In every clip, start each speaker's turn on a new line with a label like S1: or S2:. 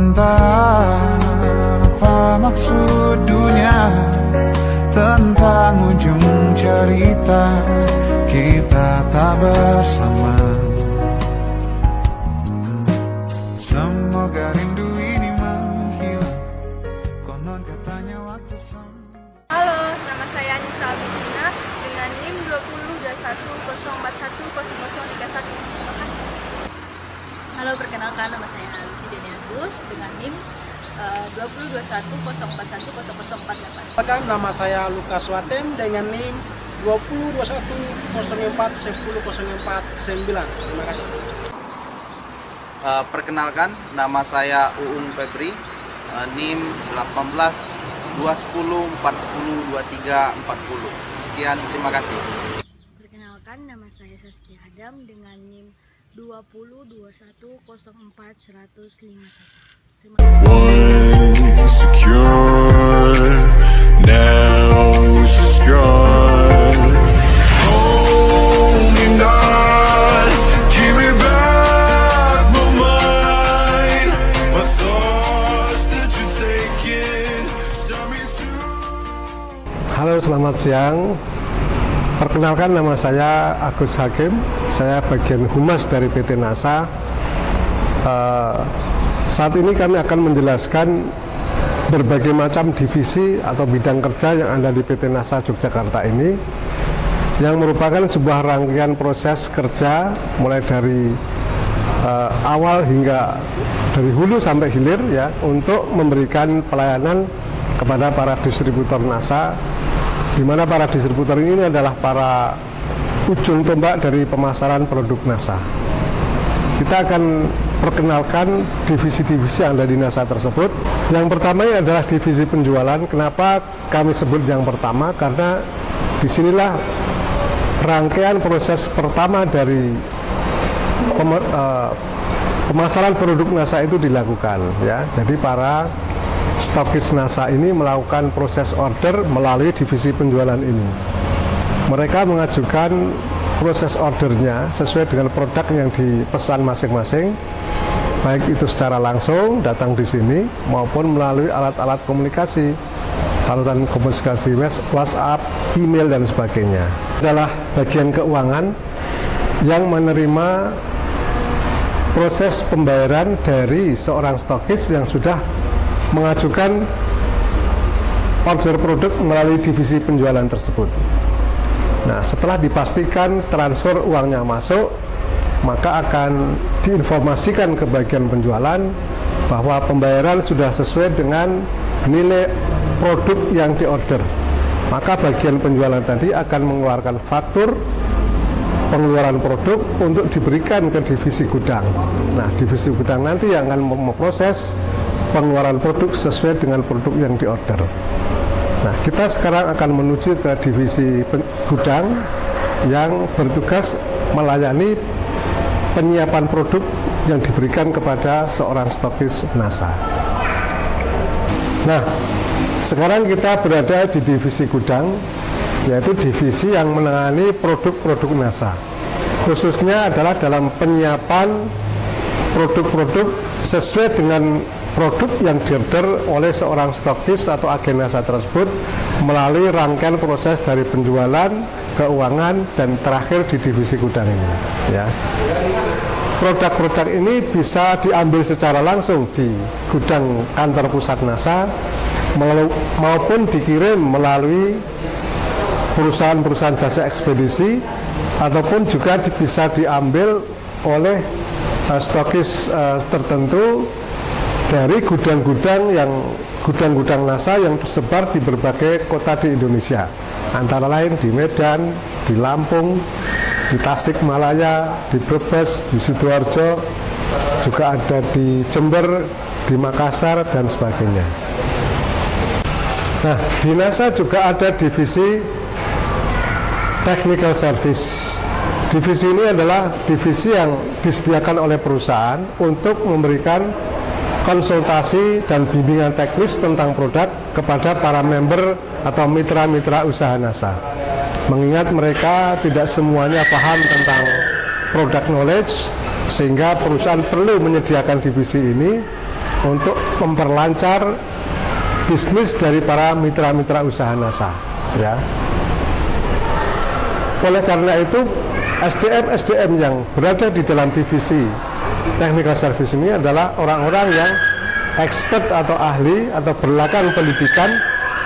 S1: Entah apa maksud dunia, tentang ujung cerita kita tak bersama. Semoga rindu ini menghilang, konon katanya waktu sama.
S2: Halo, nama saya Anissa Albina dengan NIM 20210410410031. Terima kasih.
S3: Halo, perkenalkan nama saya Lucy Deniagus dengan NIM 202104100448.
S4: Nama saya Lukas Watem dengan NIM 202104100449. Terima kasih.
S5: Perkenalkan, nama saya Uung Febri, NIM 182104102340. Sekian, terima kasih.
S6: Perkenalkan, nama saya Saskia Adam dengan NIM 2021041151. Terima kasih.
S7: Once secure, now secure. Hold me not, give me back my mind, my thoughts that you're taking, stop me through.
S8: Halo, selamat siang. Perkenalkan, nama saya Agus Hakim. Saya bagian humas dari PT NASA. Saat ini kami akan menjelaskan berbagai macam divisi atau bidang kerja yang ada di PT NASA Yogyakarta ini, yang merupakan sebuah rangkaian proses kerja mulai dari awal hingga dari hulu sampai hilir ya, untuk memberikan pelayanan kepada para distributor NASA, di mana para distributor ini adalah para ujung tombak dari pemasaran produk NASA. Kita akan perkenalkan divisi-divisi yang ada di NASA tersebut. Yang pertama ini adalah divisi penjualan. Kenapa kami sebut yang pertama? Karena disinilah rangkaian proses pertama dari pemasaran produk NASA itu dilakukan ya. Jadi para stokis NASA ini melakukan proses order melalui divisi penjualan ini. Mereka mengajukan proses ordernya sesuai dengan produk yang dipesan masing-masing, baik itu secara langsung datang di sini maupun melalui alat-alat komunikasi, saluran komunikasi WhatsApp, email dan sebagainya. Adalah bagian keuangan yang menerima proses pembayaran dari seorang stokis yang sudah mengajukan order produk melalui divisi penjualan tersebut. Nah, setelah dipastikan transfer uangnya masuk, maka akan diinformasikan ke bagian penjualan bahwa pembayaran sudah sesuai dengan nilai produk yang diorder. Maka bagian penjualan tadi akan mengeluarkan faktur pengeluaran produk untuk diberikan ke divisi gudang. Nah, divisi gudang nanti yang akan memproses pengeluaran produk sesuai dengan produk yang diorder. Nah, kita sekarang akan menuju ke divisi gudang yang bertugas melayani penyiapan produk yang diberikan kepada seorang stokis NASA. Nah, sekarang kita berada di divisi gudang, yaitu divisi yang menangani produk-produk NASA. Khususnya adalah dalam penyiapan produk-produk sesuai dengan produk yang diorder oleh seorang stokis atau agen NASA tersebut melalui rangkaian proses dari penjualan, keuangan, dan terakhir di divisi gudang ini ya. Produk-produk ini bisa diambil secara langsung di gudang kantor pusat NASA maupun dikirim melalui perusahaan-perusahaan jasa ekspedisi, ataupun juga bisa diambil oleh stokis tertentu dari gudang-gudang NASA yang tersebar di berbagai kota di Indonesia, antara lain di Medan, di Lampung, di Tasikmalaya, di Brebes, di Sidoarjo, juga ada di Jember, di Makassar dan sebagainya. Nah, di NASA juga ada divisi Technical Service. Divisi ini adalah divisi yang disediakan oleh perusahaan untuk memberikan konsultasi dan bimbingan teknis tentang produk kepada para member atau mitra-mitra usaha NASA. Mengingat mereka tidak semuanya paham tentang product knowledge, sehingga perusahaan perlu menyediakan divisi ini untuk memperlancar bisnis dari para mitra-mitra usaha NASA, ya. Oleh karena itu, SDM yang berada di dalam divisi technical service ini adalah orang-orang yang expert atau ahli atau berlatar pendidikan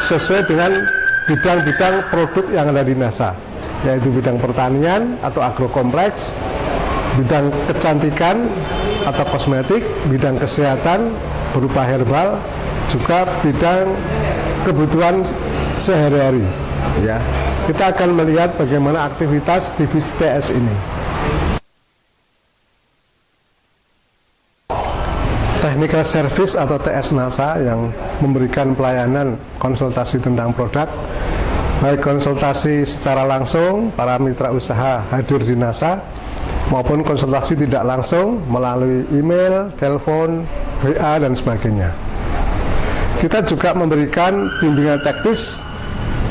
S8: sesuai dengan bidang-bidang produk yang ada di NASA, yaitu bidang pertanian atau agrokompleks, bidang kecantikan atau kosmetik, bidang kesehatan berupa herbal, juga bidang kebutuhan sehari-hari, ya. Kita akan melihat bagaimana aktivitas divisi TS ini. Technical Service atau TS NASA yang memberikan pelayanan konsultasi tentang produk, baik konsultasi secara langsung para mitra usaha hadir di NASA, maupun konsultasi tidak langsung melalui email, telepon, WA, dan sebagainya. Kita juga memberikan bimbingan teknis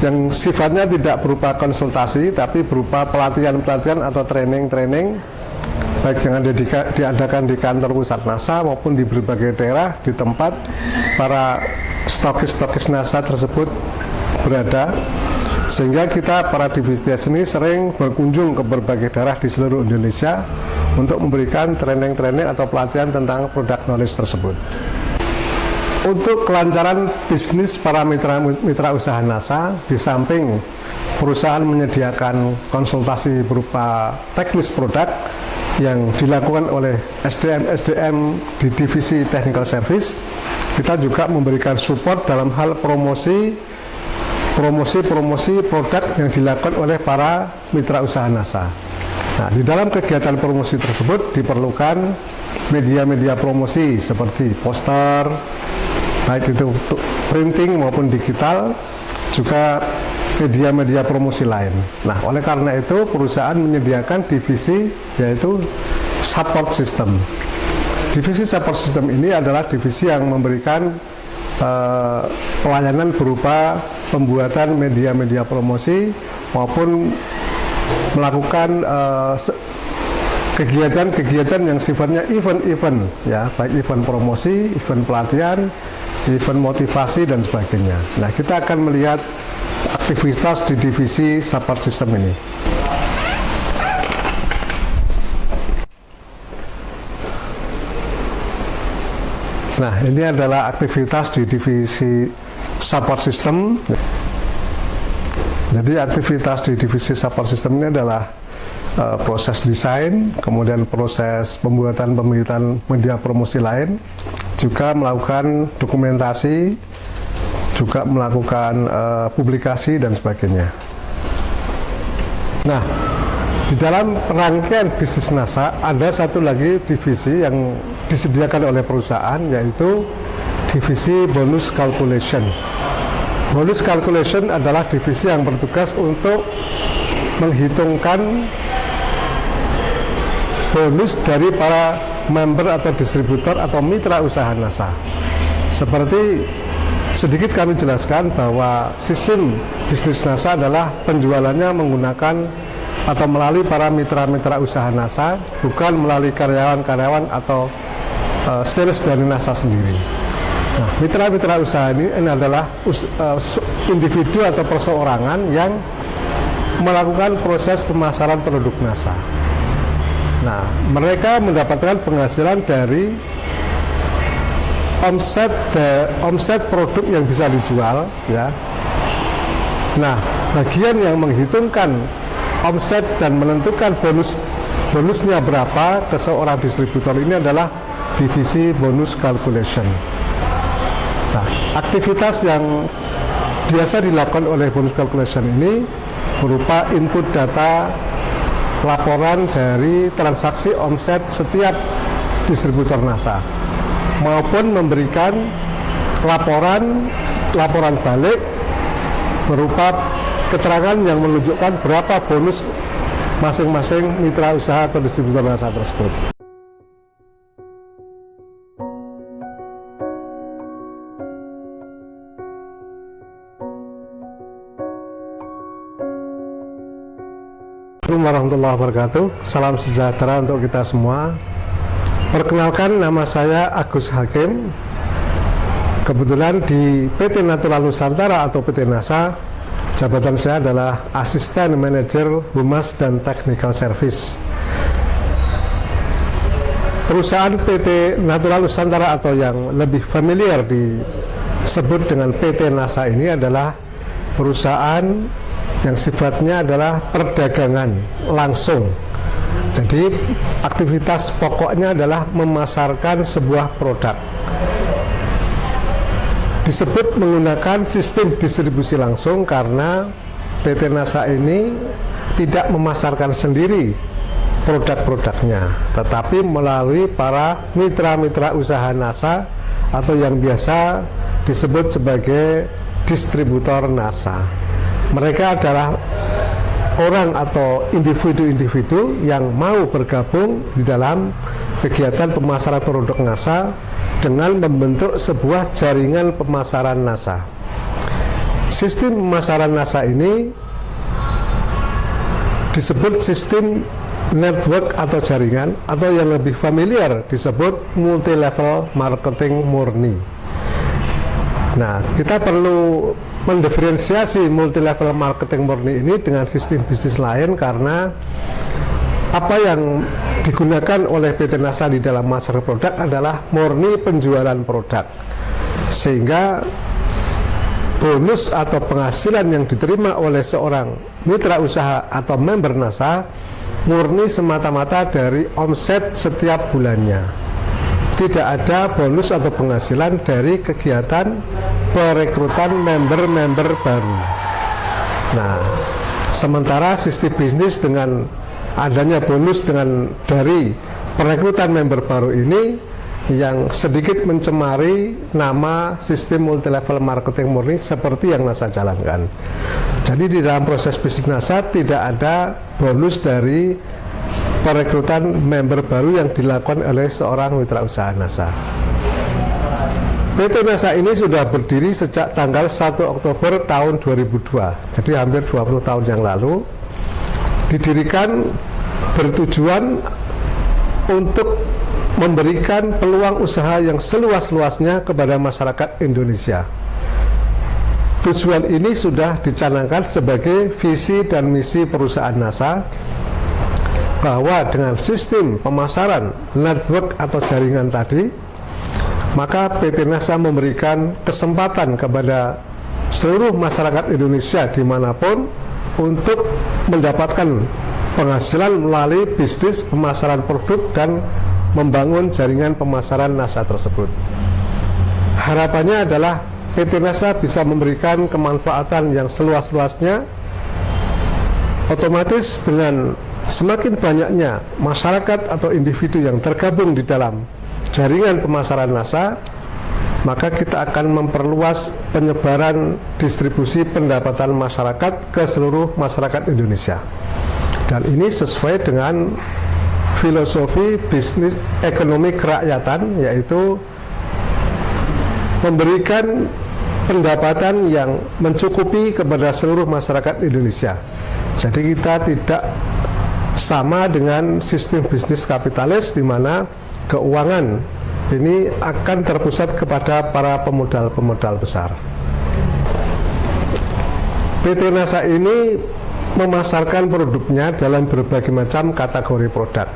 S8: yang sifatnya tidak berupa konsultasi, tapi berupa pelatihan-pelatihan atau training-training, baik yang diadakan di kantor pusat NASA maupun di berbagai daerah di tempat para stokis-stokis NASA tersebut berada, sehingga kita para divisi ini sering berkunjung ke berbagai daerah di seluruh Indonesia untuk memberikan training-training atau pelatihan tentang produk knowledge tersebut. Untuk kelancaran bisnis para mitra usaha NASA, di samping perusahaan menyediakan konsultasi berupa teknis produk yang dilakukan oleh SDM di divisi Technical Service, kita juga memberikan support dalam hal promosi produk yang dilakukan oleh para mitra usaha NASA. Nah, di dalam kegiatan promosi tersebut diperlukan media-media promosi seperti poster, baik itu printing maupun digital, juga media-media promosi lain. Nah, oleh karena itu perusahaan menyediakan divisi yaitu support system. Divisi support system ini adalah divisi yang memberikan pelayanan berupa pembuatan media-media promosi maupun melakukan kegiatan-kegiatan yang sifatnya event-event, ya, baik event promosi, event pelatihan, event motivasi, dan sebagainya. Nah, kita akan melihat aktivitas di divisi support system ini. Nah, ini adalah aktivitas di divisi support system. Jadi aktivitas di divisi support system ini adalah proses desain, kemudian proses pembuatan media promosi lain, juga melakukan dokumentasi, juga melakukan publikasi dan sebagainya. Nah, di dalam rangkaian bisnis NASA ada satu lagi divisi yang disediakan oleh perusahaan, yaitu divisi bonus calculation. Bonus calculation adalah divisi yang bertugas untuk menghitungkan bonus dari para member atau distributor atau mitra usaha NASA. Seperti sedikit kami jelaskan bahwa sistem bisnis NASA adalah penjualannya menggunakan atau melalui para mitra-mitra usaha NASA, bukan melalui karyawan-karyawan atau sales dari NASA sendiri. Nah, mitra-mitra usaha ini adalah individu atau perseorangan yang melakukan proses pemasaran produk NASA. Nah, mereka mendapatkan penghasilan dari omset produk yang bisa dijual, ya. Nah, bagian yang menghitungkan omset dan menentukan bonusnya berapa ke seorang distributor ini adalah divisi bonus calculation. Nah, aktivitas yang biasa dilakukan oleh bonus calculation ini berupa input data laporan dari transaksi omset setiap distributor NASA, maupun memberikan laporan balik berupa keterangan yang menunjukkan berapa bonus masing-masing mitra usaha atau distributor NASA tersebut. Assalamualaikum warahmatullahi wabarakatuh. Salam sejahtera untuk kita semua. Perkenalkan, nama saya Agus Hakim. Kebetulan di PT Natural Nusantara atau PT NASA, jabatan saya adalah Asisten Manajer Humas dan Technical Service. Perusahaan PT Natural Nusantara atau yang lebih familiar disebut dengan PT NASA ini adalah perusahaan yang sifatnya adalah perdagangan langsung. Jadi aktivitas pokoknya adalah memasarkan sebuah produk. Disebut menggunakan sistem distribusi langsung karena PT NASA ini tidak memasarkan sendiri produk-produknya, tetapi melalui para mitra-mitra usaha NASA atau yang biasa disebut sebagai distributor NASA. Mereka adalah orang atau individu-individu yang mau bergabung di dalam kegiatan pemasaran produk NASA dengan membentuk sebuah jaringan pemasaran NASA. Sistem pemasaran NASA ini disebut sistem network atau jaringan, atau yang lebih familiar disebut multi-level marketing murni. Nah, kita perlu mendiferensiasi multi-level marketing murni ini dengan sistem bisnis lain karena apa yang digunakan oleh PT NASA di dalam masalah produk adalah murni penjualan produk, sehingga bonus atau penghasilan yang diterima oleh seorang mitra usaha atau member NASA murni semata-mata dari omset setiap bulannya. Tidak ada bonus atau penghasilan dari kegiatan perekrutan member-member baru. Nah, sementara sistem bisnis dengan adanya bonus dari perekrutan member baru ini yang sedikit mencemari nama sistem multi-level marketing murni seperti yang NASA jalankan. Jadi di dalam proses bisnis NASA tidak ada bonus dari perekrutan member baru yang dilakukan oleh seorang mitra usaha NASA. PT NASA ini sudah berdiri sejak tanggal 1 Oktober tahun 2002, jadi hampir 20 tahun yang lalu. Didirikan bertujuan untuk memberikan peluang usaha yang seluas-luasnya kepada masyarakat Indonesia. Tujuan ini sudah dicanangkan sebagai visi dan misi perusahaan NASA, bahwa dengan sistem pemasaran network atau jaringan tadi, maka PT NASA memberikan kesempatan kepada seluruh masyarakat Indonesia dimanapun untuk mendapatkan penghasilan melalui bisnis pemasaran produk dan membangun jaringan pemasaran NASA tersebut. Harapannya adalah PT NASA bisa memberikan kemanfaatan yang seluas-luasnya. Otomatis dengan semakin banyaknya masyarakat atau individu yang tergabung di dalam jaringan pemasaran NASA, maka kita akan memperluas penyebaran distribusi pendapatan masyarakat ke seluruh masyarakat Indonesia. Dan ini sesuai dengan filosofi bisnis ekonomi kerakyatan, yaitu memberikan pendapatan yang mencukupi kepada seluruh masyarakat Indonesia. Jadi kita tidak sama dengan sistem bisnis kapitalis di mana keuangan ini akan terpusat kepada para pemodal-pemodal besar. PT NASA ini memasarkan produknya dalam berbagai macam kategori produk.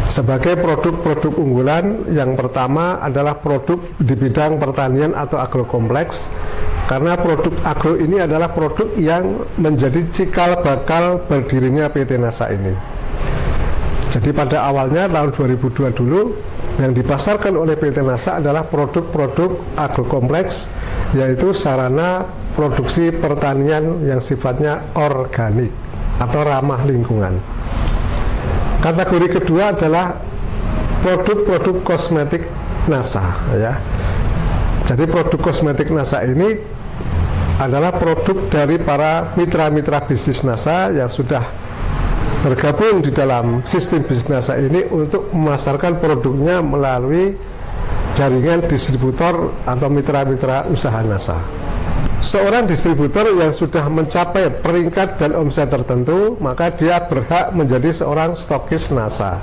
S8: Sebagai produk-produk unggulan, yang pertama adalah produk di bidang pertanian atau agrokompleks, karena produk agro ini adalah produk yang menjadi cikal bakal berdirinya PT NASA ini. Jadi pada awalnya tahun 2002 dulu, yang dipasarkan oleh PT NASA adalah produk-produk agrokompleks, yaitu sarana produksi pertanian yang sifatnya organik atau ramah lingkungan. Kategori kedua adalah produk-produk kosmetik NASA, ya. Jadi produk kosmetik NASA ini adalah produk dari para mitra-mitra bisnis NASA yang sudah bergabung di dalam sistem bisnis NASA ini untuk memasarkan produknya melalui jaringan distributor atau mitra-mitra usaha NASA. Seorang distributor yang sudah mencapai peringkat dan omset tertentu, maka dia berhak menjadi seorang stokis NASA.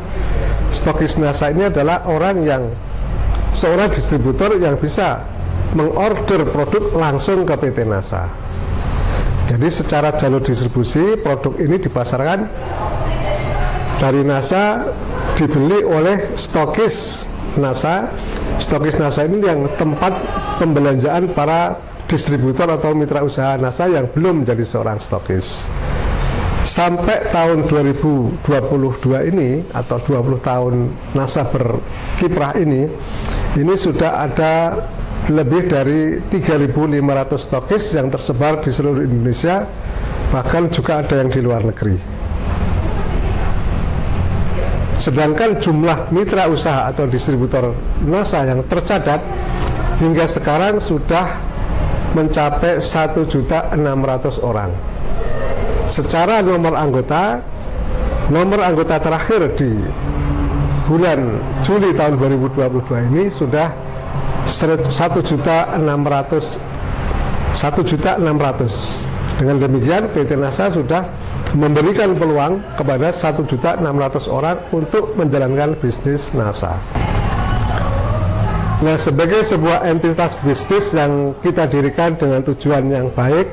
S8: Stokis NASA ini adalah seorang distributor yang bisa mengorder produk langsung ke PT NASA. Jadi secara jalur distribusi produk ini dipasarkan dari NASA, dibeli oleh stokis NASA. Stokis NASA ini yang tempat pembelanjaan para distributor atau mitra usaha NASA yang belum menjadi seorang stokis. Sampai tahun 2022 ini atau 20 tahun NASA berkiprah ini sudah ada lebih dari 3.500 stokis yang tersebar di seluruh Indonesia, bahkan juga ada yang di luar negeri. Sedangkan jumlah mitra usaha atau distributor NASA yang tercatat hingga sekarang sudah mencapai 1.600.000 orang. Secara nomor anggota terakhir di bulan Juli tahun 2022 ini sudah 1.600.000. Dengan demikian PT NASA sudah memberikan peluang kepada 1.600.000 orang untuk menjalankan bisnis NASA. Nah, sebagai sebuah entitas bisnis yang kita dirikan dengan tujuan yang baik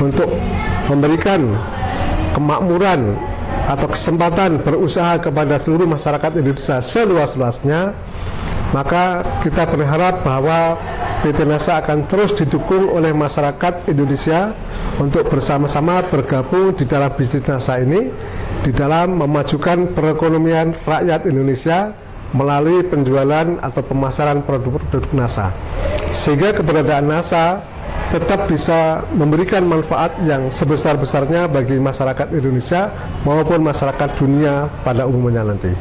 S8: untuk memberikan kemakmuran atau kesempatan berusaha kepada seluruh masyarakat Indonesia seluas-luasnya, maka kita berharap bahwa PT NASA akan terus didukung oleh masyarakat Indonesia untuk bersama-sama bergabung di dalam bisnis NASA ini, di dalam memajukan perekonomian rakyat Indonesia melalui penjualan atau pemasaran produk-produk NASA, sehingga keberadaan NASA tetap bisa memberikan manfaat yang sebesar-besarnya bagi masyarakat Indonesia maupun masyarakat dunia pada umumnya nanti.